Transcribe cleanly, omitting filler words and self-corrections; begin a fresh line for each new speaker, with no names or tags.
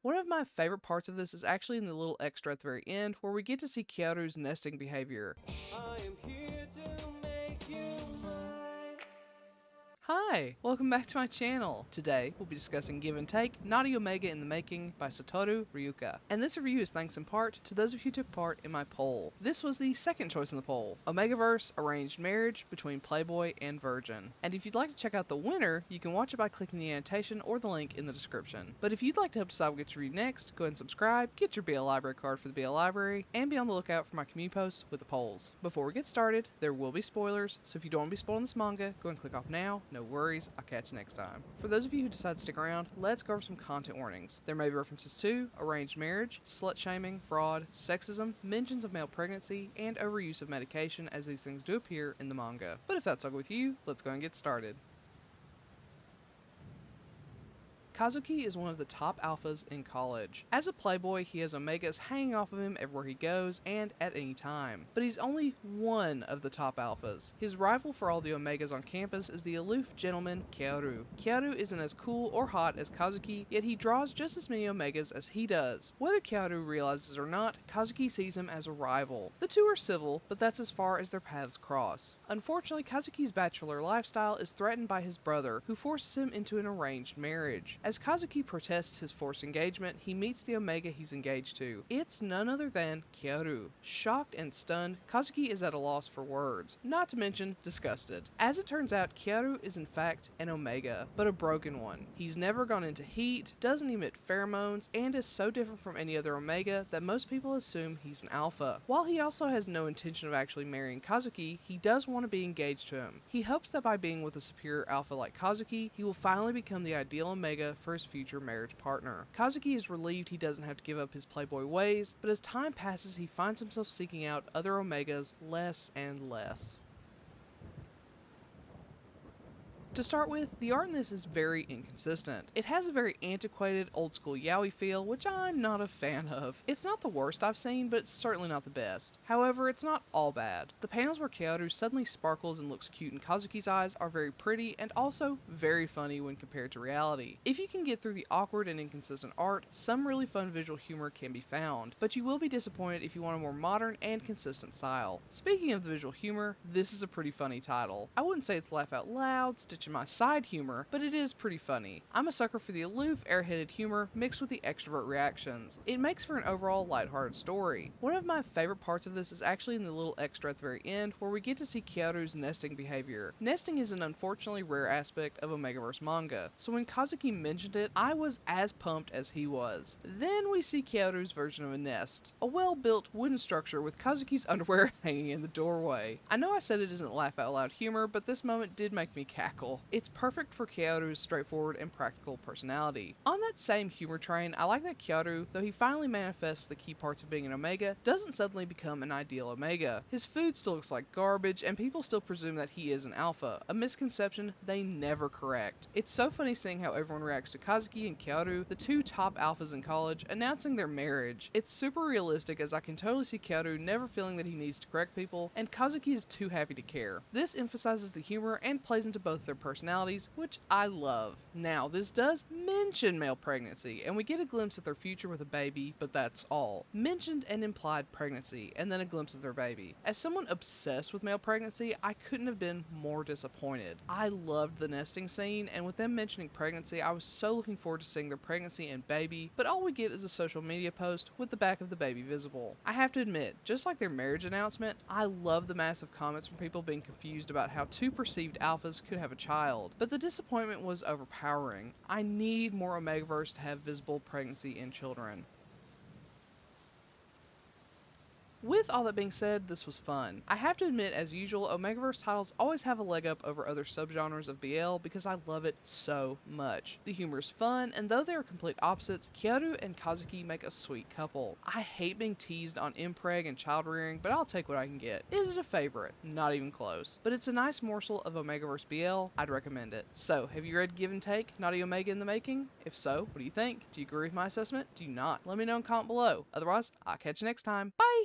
One of my favorite parts of this is actually in the little extra at the very end where we get to see Kyoru's nesting behavior.
I am here to make you mine.
Hi, welcome back to my channel. Today, we'll be discussing Give and Take, Naughty Omega in the Making by SATORU RYUKA. And this review is thanks in part to those of you who took part in my poll. This was the second choice in the poll, Omegaverse Arranged Marriage between Playboy and Virgin. And if you'd like to check out the winner, you can watch it by clicking the annotation or the link in the description. But if you'd like to help decide what gets read next, go ahead and subscribe, get your BL Library card for the BL Library, and be on the lookout for my community posts with the polls. Before we get started, there will be spoilers, so if you don't want to be spoiled on this manga, go and click off now. No worries, I'll catch you next time. For those of you who decide to stick around, let's go over some content warnings. There may be references to arranged marriage, slut-shaming, fraud, sexism, mentions of male pregnancy, and overuse of medication, as these things do appear in the manga. But if that's all good with you, let's go and get started. Kazuki is one of the top alphas in college. As a playboy, he has omegas hanging off of him everywhere he goes and at any time. But he's only one of the top alphas. His rival for all the omegas on campus is the aloof gentleman Kyoru. Kyoru isn't as cool or hot as Kazuki, yet he draws just as many omegas as he does. Whether Kyoru realizes or not, Kazuki sees him as a rival. The two are civil, but that's as far as their paths cross. Unfortunately, Kazuki's bachelor lifestyle is threatened by his brother, who forces him into an arranged marriage. As Kazuki protests his forced engagement, he meets the omega he's engaged to. It's none other than Kyoru. Shocked and stunned, Kazuki is at a loss for words, not to mention disgusted. As it turns out, Kyoru is in fact an omega, but a broken one. He's never gone into heat, doesn't emit pheromones, and is so different from any other omega that most people assume he's an alpha. While he also has no intention of actually marrying Kazuki, he does want to be engaged to him. He hopes that by being with a superior alpha like Kazuki, he will finally become the ideal omega for his future marriage partner. Kazuki is relieved he doesn't have to give up his playboy ways, but as time passes he finds himself seeking out other omegas less and less. To start with, the art in this is very inconsistent. It has a very antiquated, old-school yaoi feel, which I'm not a fan of. It's not the worst I've seen, but it's certainly not the best. However, it's not all bad. The panels where Kyoru suddenly sparkles and looks cute in Kazuki's eyes are very pretty and also very funny when compared to reality. If you can get through the awkward and inconsistent art, some really fun visual humor can be found, but you will be disappointed if you want a more modern and consistent style. Speaking of the visual humor, this is a pretty funny title. I wouldn't say it's laugh out loud, stitch in my side humor, but it is pretty funny. I'm a sucker for the aloof, airheaded humor mixed with the extrovert reactions. It makes for an overall lighthearted story. One of my favorite parts of this is actually in the little extra at the very end where we get to see Kyoru's nesting behavior. Nesting is an unfortunately rare aspect of Omegaverse manga, so when Kazuki mentioned it, I was as pumped as he was. Then we see Kyoru's version of a nest, a well-built wooden structure with Kazuki's underwear hanging in the doorway. I know I said it isn't laugh out loud humor, but this moment did make me cackle. It's perfect for Kyoru's straightforward and practical personality. On that same humor train, I like that Kyoru, though he finally manifests the key parts of being an omega, doesn't suddenly become an ideal omega. His food still looks like garbage, and people still presume that he is an alpha, a misconception they never correct. It's so funny seeing how everyone reacts to Kazuki and Kyoru, the two top alphas in college, announcing their marriage. It's super realistic, as I can totally see Kyoru never feeling that he needs to correct people, and Kazuki is too happy to care. This emphasizes the humor and plays into both their personalities, which I love. Now, this does mention male pregnancy, and we get a glimpse at their future with a baby, but that's all. Mentioned and implied pregnancy, and then a glimpse of their baby. As someone obsessed with male pregnancy, I couldn't have been more disappointed. I loved the nesting scene, and with them mentioning pregnancy, I was so looking forward to seeing their pregnancy and baby, but all we get is a social media post with the back of the baby visible. I have to admit, just like their marriage announcement, I love the massive comments from people being confused about how two perceived alphas could have a child, but the disappointment was overpowering. I need more Omegaverse to have visible pregnancy in children. With all that being said, this was fun. I have to admit, as usual, Omegaverse titles always have a leg up over other subgenres of BL because I love it so much. The humor is fun, and though they are complete opposites, Kyoru and Kazuki make a sweet couple. I hate being teased on impreg and child rearing, but I'll take what I can get. Is it a favorite? Not even close. But it's a nice morsel of Omegaverse BL, I'd recommend it. So, have you read Give and Take, Naughty Omega in the Making? If so, what do you think? Do you agree with my assessment? Do you not? Let me know in comment below. Otherwise, I'll catch you next time. Bye!